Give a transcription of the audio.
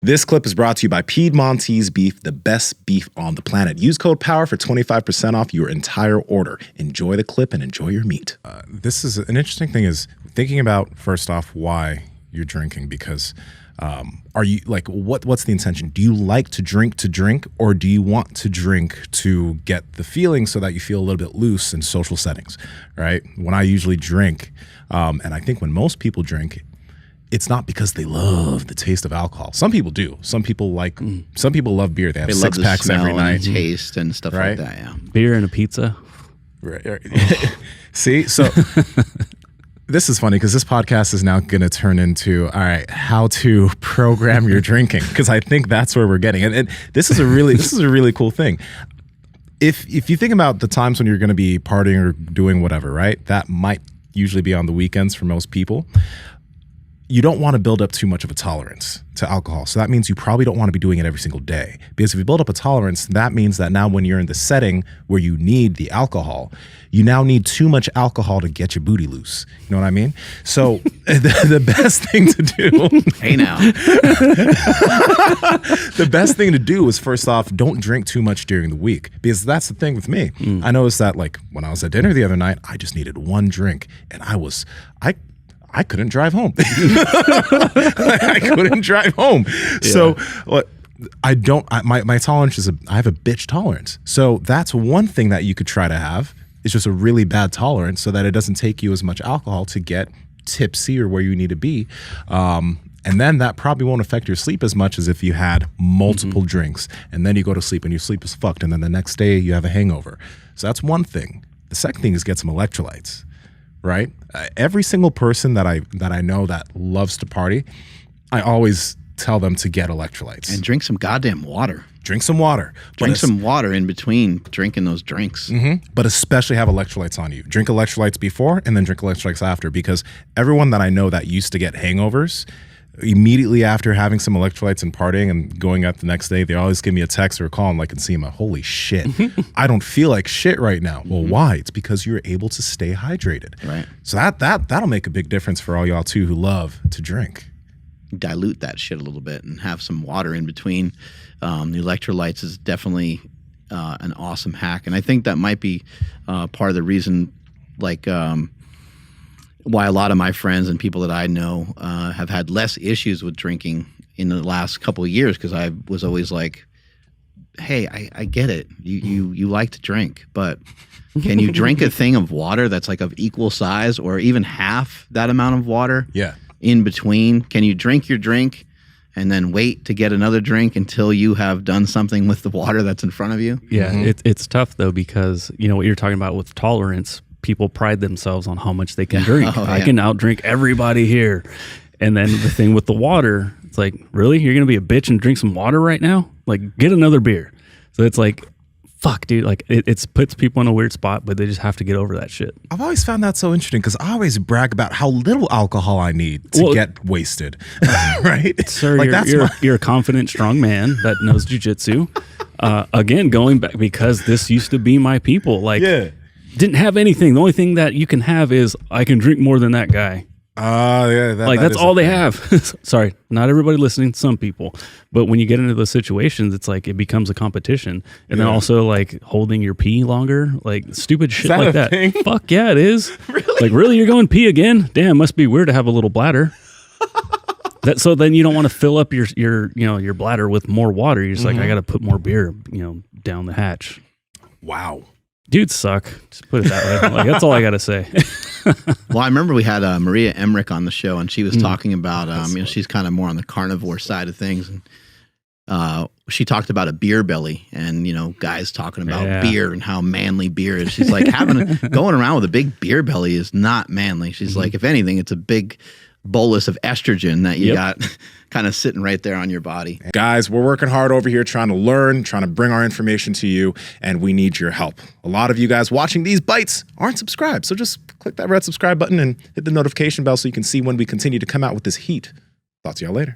This clip is brought to you by Piedmontese Beef, the best beef on the planet. Use code POWER for 25% off your entire order. Enjoy the clip and enjoy your meat. This is an interesting thing is thinking about, first off, why you're drinking, because are you like, what's the intention? Do you like to drink, or do you want to drink to get the feeling so that you feel a little bit loose in social settings, right? When I usually drink, and I think when most people drink, it's not because they love the taste of alcohol. Some people do. Some people love beer. They have six packs every night. And taste and stuff right? like that, yeah. Beer and a pizza. Right. See, so this is funny because this podcast is now going to turn into, all right, how to program your drinking, because I think that's where we're getting. And this is a really cool thing. If you think about the times when you're going to be partying or doing whatever, right? That might usually be on the weekends for most people. You don't want to build up too much of a tolerance to alcohol. So that means you probably don't want to be doing it every single day. Because if you build up a tolerance, that means that now when you're in the setting where you need the alcohol, you now need too much alcohol to get your booty loose. You know what I mean? So the best thing to do... Hey now. The best thing to do is, first off, don't drink too much during the week. Because that's the thing with me. I noticed that, like, when I was at dinner the other night, I just needed one drink. And I couldn't drive home. I couldn't drive home. Yeah. So my tolerance is I have a bitch tolerance. So that's one thing that you could try to have. It's just a really bad tolerance so that it doesn't take you as much alcohol to get tipsy or where you need to be. And then that probably won't affect your sleep as much as if you had multiple drinks and then you go to sleep and your sleep is fucked. And then the next day you have a hangover. So that's one thing. The second thing is get some electrolytes. Right? Every single person that I know that loves to party, I always tell them to get electrolytes. And drink some goddamn water. Drink some water. Drink some water in between drinking those drinks. But especially have electrolytes on you. Drink electrolytes before and then drink electrolytes after, because everyone that I know that used to get hangovers, immediately after having some electrolytes and partying and going out the next day, they always give me a text or a call. I'm like, Nsima, holy shit, I don't feel like shit right now. Well, why? It's because you're able to stay hydrated. Right. So that'll make a big difference for all y'all too who love to drink. Dilute that shit a little bit and have some water in between. The electrolytes is definitely an awesome hack. And I think that might be part of the reason, like, why a lot of my friends and people that I know have had less issues with drinking in the last couple of years, because I was always like, hey, I get it. You like to drink, but can you drink a thing of water that's like of equal size or even half that amount of water in between? Can you drink your drink and then wait to get another drink until you have done something with the water that's in front of you? Yeah, it's tough though, because you know what you're talking about with tolerance. People pride themselves on how much they can drink. I can outdrink everybody here. And then the thing with the water, it's like, really? You're going to be a bitch and drink some water right now? Like, get another beer. So it's like, fuck, dude. Like, it puts people in a weird spot, but they just have to get over that shit. I've always found that so interesting because I always brag about how little alcohol I need to get wasted. Right? Sir, like you're a confident, strong man that knows jujitsu. Again, going back, because this used to be my people. Like, didn't have anything. The only thing that you can have is I can drink more than that guy. That's all they have. Sorry, not everybody listening, some people. But when you get into those situations, it's like it becomes a competition. And then also like holding your pee longer, like stupid shit like that. Thing? Fuck yeah, it is. Really? Like, really, you're going pee again? Damn, must be weird to have a little bladder. So then you don't want to fill up your bladder with more water. You're just like, I got to put more beer, down the hatch. Wow. Dudes suck. Just put it that way. Like, that's all I got to say. Well, I remember we had Maria Emmerich on the show, and she was talking about, she's kind of more on the carnivore side of things. And she talked about a beer belly and, guys talking about beer and how manly beer is. She's like, going around with a big beer belly is not manly. She's like, if anything, it's a big bolus of estrogen that you got kind of sitting right there on your body. Guys, we're working hard over here trying to learn, trying to bring our information to you, and we need your help. A lot of you guys watching these bites aren't subscribed, so just click that red subscribe button and hit the notification bell so you can see when we continue to come out with this heat. Talk to y'all later.